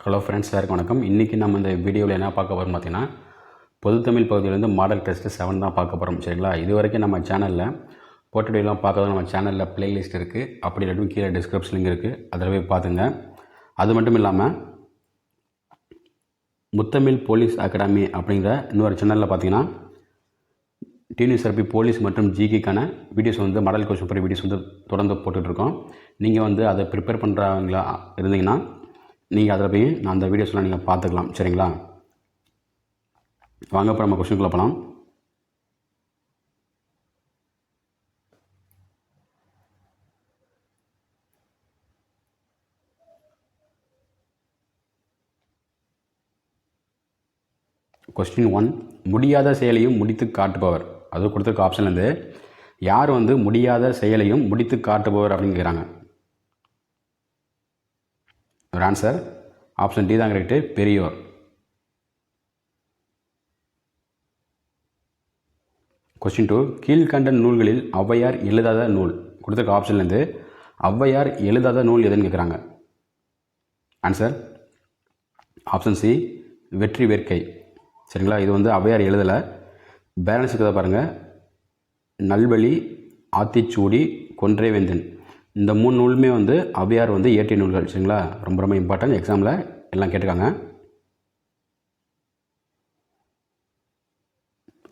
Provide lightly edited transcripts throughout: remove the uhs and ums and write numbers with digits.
Hello friends, எல்லாருக்கும் வணக்கம். இன்றைக்கி நம்ம இந்த வீடியோவில் என்ன பார்க்க போகிறோம் பார்த்தீங்கன்னா, பொதுத்தமிழ் பகுதியிலேருந்து மாடல் டெஸ்ட் 7 தான் பார்க்க போகிறோம். சரிங்களா? இது வரைக்கும் நம்ம சேனலில் போட்ட வீடியோலாம் பார்க்கறது நம்ம சேனலில் ப்ளேலிஸ்ட் இருக்குது. அப்படி இல்லாட்டும் கீழே டிஸ்கிரிப்ஷன் லிங்க் இருக்குது, அதில் போய் பார்த்துங்க. அது மட்டும் இல்லாமல் முத்தமிழ் போலீஸ் அகாடமி அப்படிங்கிற இன்னொரு சேனலில் பார்த்தீங்கன்னா டிஎன்பிஎஸ்சி போலீஸ் மற்றும் ஜிகேக்கான வீடியோஸ் வந்து மாடல் கொஸ்டின் பேப்பர் வீடியோஸ் வந்து தொடர்ந்து போட்டுட்ருக்கோம். நீங்கள் வந்து அதை ப்ரிப்பேர் பண்ணுறவங்களா இருந்தீங்கன்னா நீங்கள் அதில் போய் அந்த வீடியோஸ்லாம் நீங்கள் பார்த்துக்கலாம். சரிங்களா? வாங்க இப்போ நம்ம கொஸ்டின்குள்ளே போகலாம். கொஸ்டின் 1, முடியாத செயலையும் முடித்து காட்டுபவர். அது கொடுத்துருக்க ஆப்ஷன்லேருந்து யார் வந்து முடியாத செயலையும் முடித்து காட்டுபவர் அப்படின்னு கேட்குறாங்க. ஒரு ஆன்சர் ஆப்ஷன் டி தான் கரெக்டு, பெரியோர். கொஸ்டின் 2, கீழ்கண்ட நூல்களில் ஔவையார் எழுதாத நூல். கொடுத்துருக்க ஆப்ஷன்லேருந்து ஔவையார் எழுதாத நூல் எதுன்னு கேட்குறாங்க. ஆன்சர் ஆப்ஷன் சி, வெற்றி வேர்க்கை. சரிங்களா? இது வந்து ஔவையார் எழுதலை. பேலன்ஸ் இருக்கிறத பாருங்கள். நல்வழி, ஆத்திச்சூடி, கொன்றை வேந்தன். இந்த 3 நூலுமே வந்து ஔவையார் வந்து இயற்றிய நூல்கள். சரிங்களா? ரொம்ப ரொம்ப இம்பார்ட்டன்ட், எக்ஸாமில் எல்லாம் கேட்டிருக்காங்க.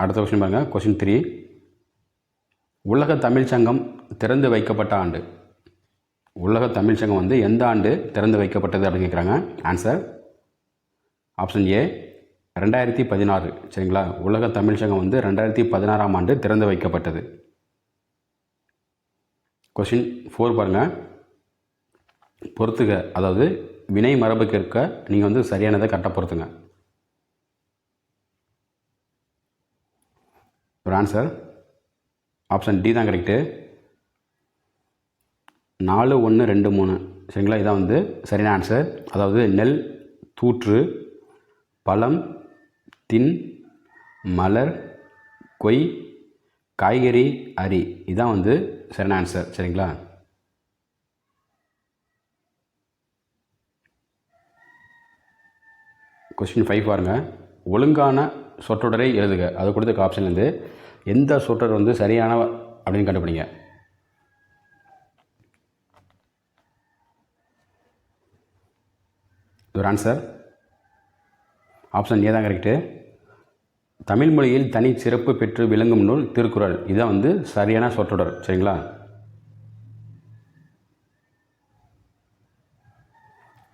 அடுத்த கொஸ்டின் பாருங்கள். கொஸ்டின் 3, உலக தமிழ் சங்கம் திறந்து வைக்கப்பட்ட ஆண்டு. உலக தமிழ் சங்கம் வந்து எந்த ஆண்டு திறந்து வைக்கப்பட்டது அப்படின்னு கேட்குறாங்க. Answer option A, 2016. சரிங்களா? உலக தமிழ் சங்கம் வந்து 2016ஆம் ஆண்டு திறந்து வைக்கப்பட்டது. கொஸ்டின் 4 பாருங்கள். பொறுத்துக, அதாவது வினை மரபு கேட்க நீங்கள் வந்து சரியானதை கரெக்டாக பொறுத்துங்க. ஒரு ஆன்சர் ஆப்ஷன் டி தான் கரெக்டு, 4, 1, 2, 3. சரிங்களா? இதான் வந்து சரியான ஆன்சர். அதாவது நெல், தூற்று, பழம், தின், மலர், கொய், காய்கறி, அரி. இதான் வந்து சரியான ஆன்சர். சரிங்களா? கொஸ்டின் 5 பாருங்கள். ஒழுங்கான சொற்றொடரை எழுதுக. அது கொடுத்த ஆப்ஷன்லேருந்து எந்த சொற்றொடர் வந்து சரியான அப்படின்னு கண்டுபிடிங்க. ஒரு ஆன்சர் ஆப்ஷன் ஏ தான் கரெக்டு, தமிழ் மொழியில் தனி சிறப்பு பெற்று விளங்கும் நூல் திருக்குறள். இதுதான் வந்து சரியான சொற்றொடர். சரிங்களா?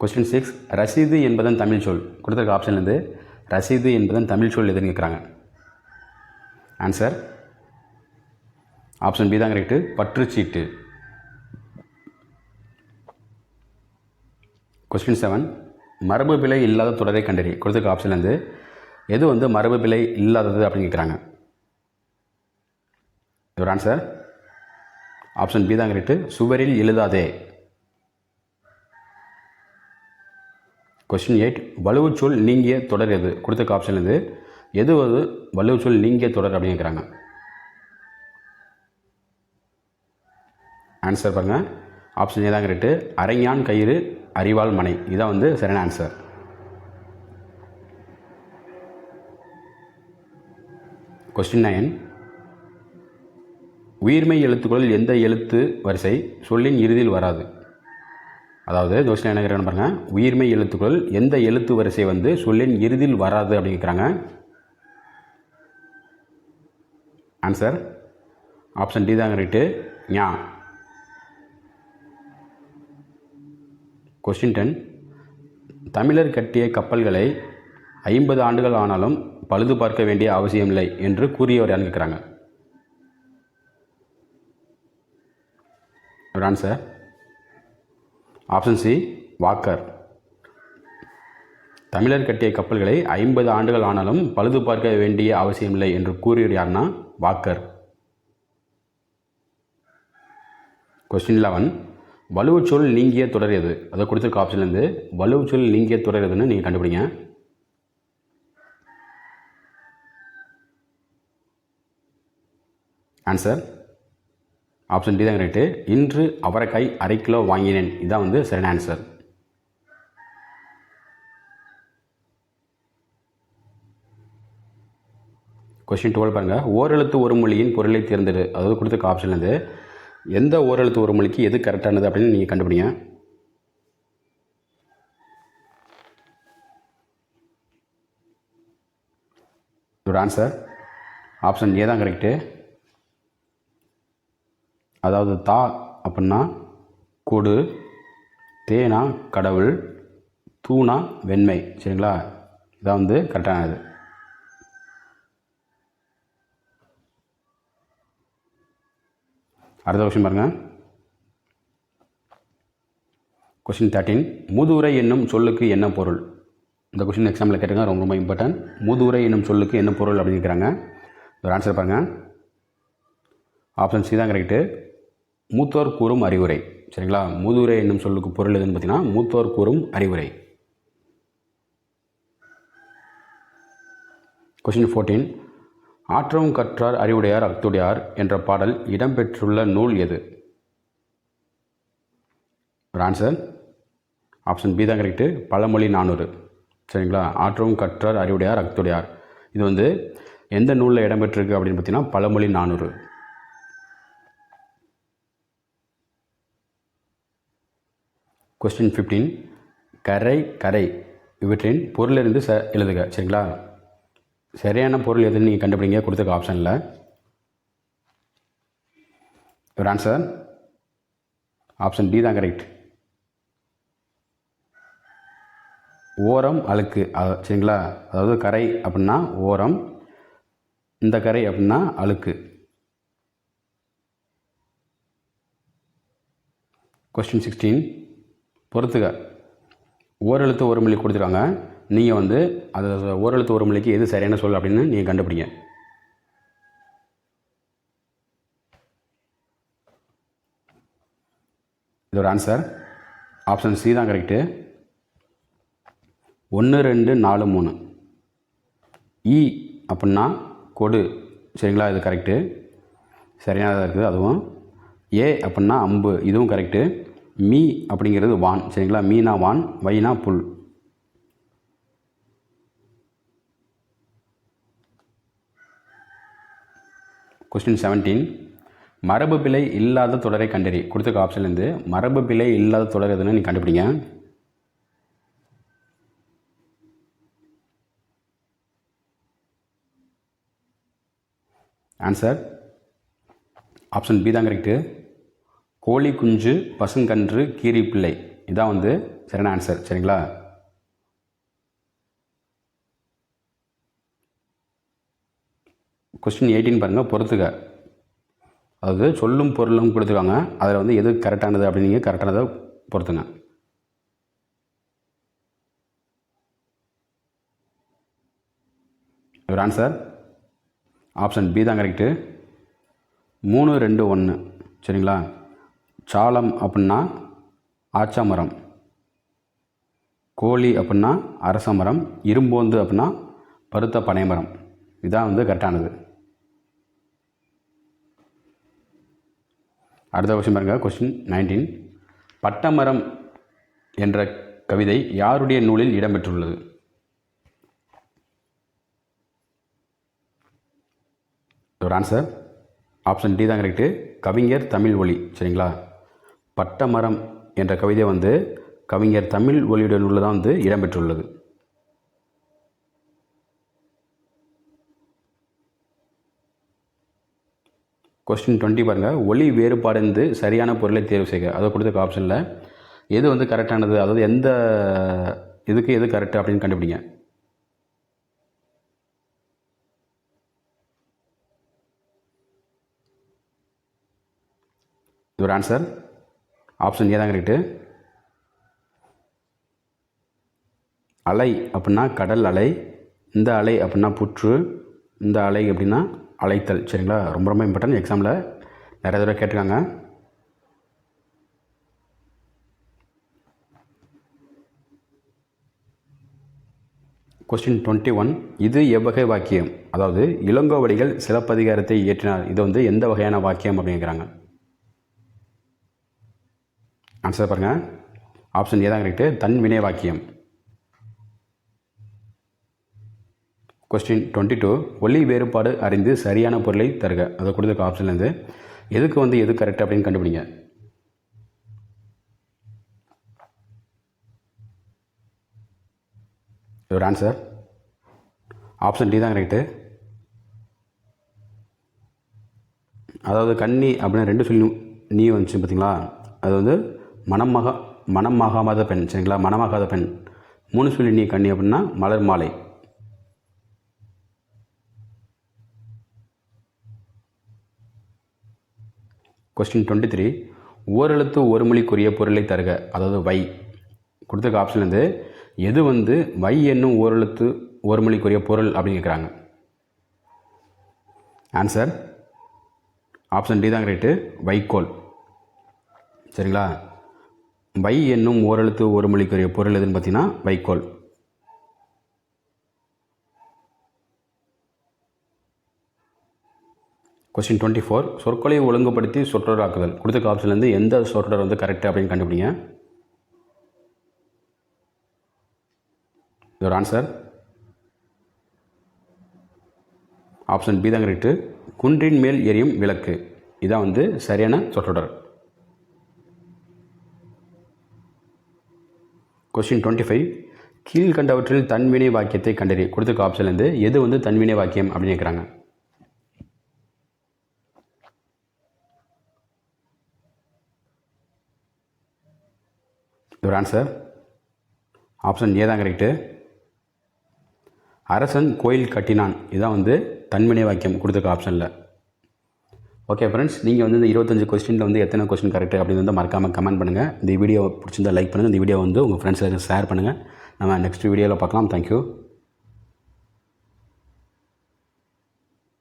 கொஸ்டின் 6, ரசீது என்பதன் தமிழ் சொல். கொடுத்துருக்க ஆப்ஷன்லேருந்து ரசீது என்பதன் தமிழ் சொல் எதுன்னு கேட்குறாங்க. ஆன்சர் ஆப்ஷன் பி தான் கரெக்டு, பற்றுச்சீட்டு. கொஸ்டின் 7, மரபு பிழை இல்லாத தொடரை கண்டறி. கொடுத்துருக்க ஆப்ஷன்லேருந்து எது வந்து மரபு பிழை இல்லாதது அப்படின்னு கேட்குறாங்க. ஒரு ஆன்சர் ஆப்ஷன் பி தான் கரெக்டு, சுவரில் எழுதாதே. கொஸ்டின் 8, வலுவுச்சொல் நீங்கிய தொடர் எது. கொடுத்துருக்க ஆப்ஷன்லேருந்து எது வந்து வலுவுச்சொல் நீங்கிய தொடர் அப்படின்னு கேட்குறாங்க. ஆன்சர் பாருங்கள். ஆப்ஷன் ஏ தான் கரெக்டு, அரைஞான் கயிறு அறிவாள் மனை. இதான் வந்து சரியான ஆன்சர். கொஸ்டின் 9, உயிர்மை எழுத்துக்களில் எந்த எழுத்து வரிசை சொல்லின் இறுதியில் வராது. அதாவது கொஸ்டின் என்ன கேட்குறாங்க பாருங்கள். உயிர்மை எழுத்துக்கள் எந்த எழுத்து வரிசை வந்து சொல்லின் இறுதியில் வராது அப்படின்னு கேட்குறாங்க. ஆன்சர் ஆப்ஷன் டி தான் கரெக்டு, ஞா. கொஸ்டின் 10, தமிழர் கட்டிய கப்பல்களை 50 ஆண்டுகள் ஆனாலும் பழுது பார்க்க வேண்டிய அவசியமில்லை என்று கூறியவர் யாருன்னு கேட்குறாங்க. ஒரு ஆன்சர் ஆப்ஷன் சி, வாக்கர். தமிழர் கட்டிய கப்பல்களை 50 ஆண்டுகள் ஆனாலும் பழுது பார்க்க வேண்டிய அவசியமில்லை என்று கூறியவர் யாருன்னா வாக்கர். கொஸ்டின் 11, வலுவுச்சொல் நீங்கிய தொடர் எது. அதை கொடுத்துருக்க ஆப்ஷன்லேருந்து வலுவுச்சொல் நீங்கிய தொடர் எதுன்னு நீங்கள் கண்டுபிடிங்க. ஆன்சர் ஆப்ஷன் டி தான் கரெக்டு, இன்று அவரைக்காய் 1/2 கிலோ வாங்கினேன். இதான் வந்து சரியான ஆன்சர். கொஸ்டின் 12 பாருங்கள், ஓரெழுத்து ஒரு மொழியின் பொருளை தேர்ந்தெடு. அதாவது கொடுத்துருக்க ஆப்ஷன்லேருந்து எந்த ஓரெழுத்து ஒரு மொழிக்கு எது கரெக்டானது அப்படின்னு நீங்கள் கண்டுபிடிங்க. இதோட ஆன்சர் ஆப்ஷன் ஏ தான் கரெக்டு. அதாவது தா அப்படின்னா கொடு, தேனா கடவுள், தூணா வெண்மை. சரிங்களா, இதான் வந்து கரெக்டானது. அடுத்த கொஸ்டின் பாருங்கள், கொஸ்டின் 13, மூதுரை என்னும் சொல்லுக்கு என்ன பொருள்? இந்த கொஸ்டின் எக்ஸாமில் கேட்டுங்க, ரொம்ப ரொம்ப இம்பார்ட்டன்ட். மூதுரை என்னும் சொல்லுக்கு என்ன பொருள் அப்படின்னு கேட்குறாங்க. ஒரு ஆன்சர் பாருங்கள், ஆப்ஷன் சி தான் கரெக்டு. மூத்தோர் கூறும் அறிவுரை. சரிங்களா, மூதுரை என்னும் சொல்லுக்கு பொருள் எதுன்னு பார்த்தீங்கன்னா மூத்தோர் கூறும் அறிவுரை. கொஸ்டின் 14, ஆற்றவும் கற்றார் அறிவுடையார் அக்துடையார் என்ற பாடல் இடம்பெற்றுள்ள நூல் எது? ஒரு ஆன்சர் ஆப்ஷன் பி தான் கரெக்டு. பழமொழி 400. சரிங்களா, ஆற்றவும் கற்றார் அறிவுடையார் அக்துடையார், இது வந்து எந்த நூலில் இடம்பெற்றிருக்கு அப்படின்னு பார்த்தீங்கன்னா பழமொழி 400. கொஸ்டின் 15, கரை கரை இவற்றின் பொருளிலிருந்து எழுதுக. சரிங்களா, சரியான பொருள் எதுன்னு நீங்கள் கண்டுபிடிங்க கொடுத்துருக்க ஆப்ஷனில். ஒரு ஆன்சர் ஆப்ஷன் டி தான் கரெக்ட். ஓரம் அழுக்கு. சரிங்களா, அதாவது கரை அப்படின்னா ஓரம், இந்த கரை அப்படின்னா அழுக்கு. கொஸ்டின் 16, பொறுத்துக. ஓரெழுத்து ஒரு மொழி கொடுத்துருக்காங்க, நீங்கள் வந்து அது ஓரெழுத்து ஒரு மொழிக்கு எது சரியான சொல் அப்படின்னு நீங்கள் கண்டுபிடிங்க. இதோட ஆன்சர் ஆப்ஷன் சி தான் கரெக்டு. 1 2 4 3. ஈ அப்படின்னா கொடு. சரிங்களா, இது கரெக்டு, சரியானதாக இருக்குது. அதுவும் ஏ அப்படின்னா அம்பு, இதுவும் கரெக்டு. மீ அப்படிங்கிறது வான். சரிங்களா, மீனா வான், வைனா புல். கொஸ்டின் 17, மரபு பிழை இல்லாத தொடரை கண்டறி. கொடுத்துருக்க ஆப்ஷன்லேருந்து மரபு பிழை இல்லாத தொடர் எதுன்னு நீ கண்டுபிடிங்க. ஆன்சர் ஆப்ஷன் பி தான் கரெக்டு. கோழி குஞ்சு, பசுங்கன்று, கீரி பிள்ளை, இதான் வந்து சரியான ஆன்சர். சரிங்களா, கொஸ்டின் 18 பாருங்கள், பொறுத்துக. அதாவது சொல்லும் பொருளும் கொடுத்துருவாங்க, அதில் வந்து எது கரெக்டானது அப்படின்னு நீங்கள் கரெக்டானதை பொறுத்துங்க. ஒரு ஆன்சர் ஆப்ஷன் பி தான் கரெக்டு. 3 2 1. சரிங்களா, சாலம் அப்படின்னா ஆச்சா மரம், கோழி அப்படின்னா அரச மரம், இரும்போந்து அப்படின்னா பருத்த பனை மரம், இதான் வந்து கரெக்டானது. அடுத்த கொஸ்டின் பாருங்கள், கொஸ்டின் 19, பட்டமரம் என்ற கவிதை யாருடைய நூலில் இடம்பெற்றுள்ளது? ஒரு ஆன்சர் ஆப்ஷன் டி தான் கரெக்டு. கவிஞர் தமிழ் ஒளி. சரிங்களா, பட்டமரம் என்ற கவிதை வந்து கவிஞர் தமிழ் ஒளியுடைய நூலில் தான் வந்து இடம்பெற்றுள்ளது. கொஸ்டின் 20 பாருங்கள், ஒளி வேறுபாடு சரியான பொருளை தேர்வு செய்க. அதை கொடுத்துருக்க ஆப்ஷனில் எது வந்து கரெக்டானது, அதாவது எந்த இதுக்கு எது கரெக்டு அப்படின்னு கண்டுபிடிங்க. இது ஒரு ஆன்சர் ஆப்ஷன் ஏ தான் கரெக்டு. அலை அப்படின்னா கடல் அலை, இந்த அலை அப்படின்னா புற்று, இந்த அலை அப்படின்னா அழைத்தல். சரிங்களா, ரொம்ப ரொம்ப இம்பார்ட்டன்ட், எக்ஸாமில் நிறைய தடவை கேட்டிருக்காங்க. கொஸ்டின் 21, இது எவ்வகை வாக்கியம்? அதாவது இளங்கோவடிகள் சிலப்பதிகாரத்தை இயற்றினார், இது வந்து எந்த வகையான வாக்கியம் அப்படிங்கிறாங்க. ஆன்சர் பாருங்கள், ஆப்ஷன் ஏ தான் கரெக்டு. தன் வினை வாக்கியம். கொஸ்டின் 22 ஒலி வேறுபாடு அறிந்து சரியான பொருளை தருக. அதை கொடுத்துருக்க ஆப்ஷன்லேருந்து எதுக்கு வந்து எது கரெக்ட் அப்படின்னு கண்டுபிடிங்க. ஒரு ஆன்சர் ஆப்ஷன் டி தான் கரெக்டு. அதாவது கன்னி அப்படின்னு 2 சொல்லி நீ வந்துச்சு பார்த்தீங்களா, அது வந்து மனமாகாத பெண். சரிங்களா, மனமாகாத பெண். 3 சொல்லி நீ கன்னி அப்படின்னா மலர் மாலை. கொஸ்டின் 23 ஓரெழுத்து ஒரு மொழிக்குரிய பொருளை தருக. அதாவது வை கொடுத்துருக்க ஆப்ஷன்லேருந்து எது வந்து வை என்னும் ஓரெழுத்து ஒரு மொழிக்குரிய பொருள் அப்படின்னு கேட்குறாங்க. ஆன்சர் ஆப்ஷன் டி தான் கரெக்டு, வைக்கோல். சரிங்களா, வை என்னும் ஓரெழுத்து ஒரு மொழிக்குரிய பொருள் எதுன்னு பார்த்தீங்கன்னா வைக்கோல். கொஸ்டின் 24 சொற்களை ஒழுங்குபடுத்தி சொற்றொடராக்குதல். கொடுத்துருக்க ஆப்ஷன்லேருந்து எந்த சொற்றொடர் வந்து கரெக்டு அப்படின்னு கண்டுபிடிங்க. இதோட ஆன்சர் ஆப்ஷன் பி தான் கரெக்டு, குன்றின் மேல் எரியும் விளக்கு. இதான் வந்து சரியான சொற்றொடர். கொஸ்டின் 25 கீழ்கண்டவற்றில் தன்வினை வாக்கியத்தை கண்டறி. கொடுத்துருக்க ஆப்ஷன்லேருந்து எது வந்து தன்வினை வாக்கியம் அப்படின்னு கேட்குறாங்க. ஒரு ஆன்சர் ஆப்ஷன் ஏ தான் கரெக்டு, அரசன் கோயில் கட்டினான். இதான் வந்து தன்வினை வாக்கியம் கொடுத்துருக்க ஆப்ஷனில். ஓகே ஃப்ரெண்ட்ஸ், நீங்கள் வந்து இந்த 25 கொஸ்டினில் வந்து எத்தனை கொஸ்டின் கரெக்டு அப்படின்னு வந்து மறக்காமல் கமெண்ட் பண்ணுங்கள். இந்த வீடியோ பிடிச்சிருந்தால் லைக் பண்ணுங்கள். இந்த வீடியோ வந்து உங்கள் ஃப்ரெண்ட்ஸுக்கு ஷேர் பண்ணுங்கள். நம்ம நெக்ஸ்ட் வீடியோவில் பார்க்கலாம். தேங்க்யூ.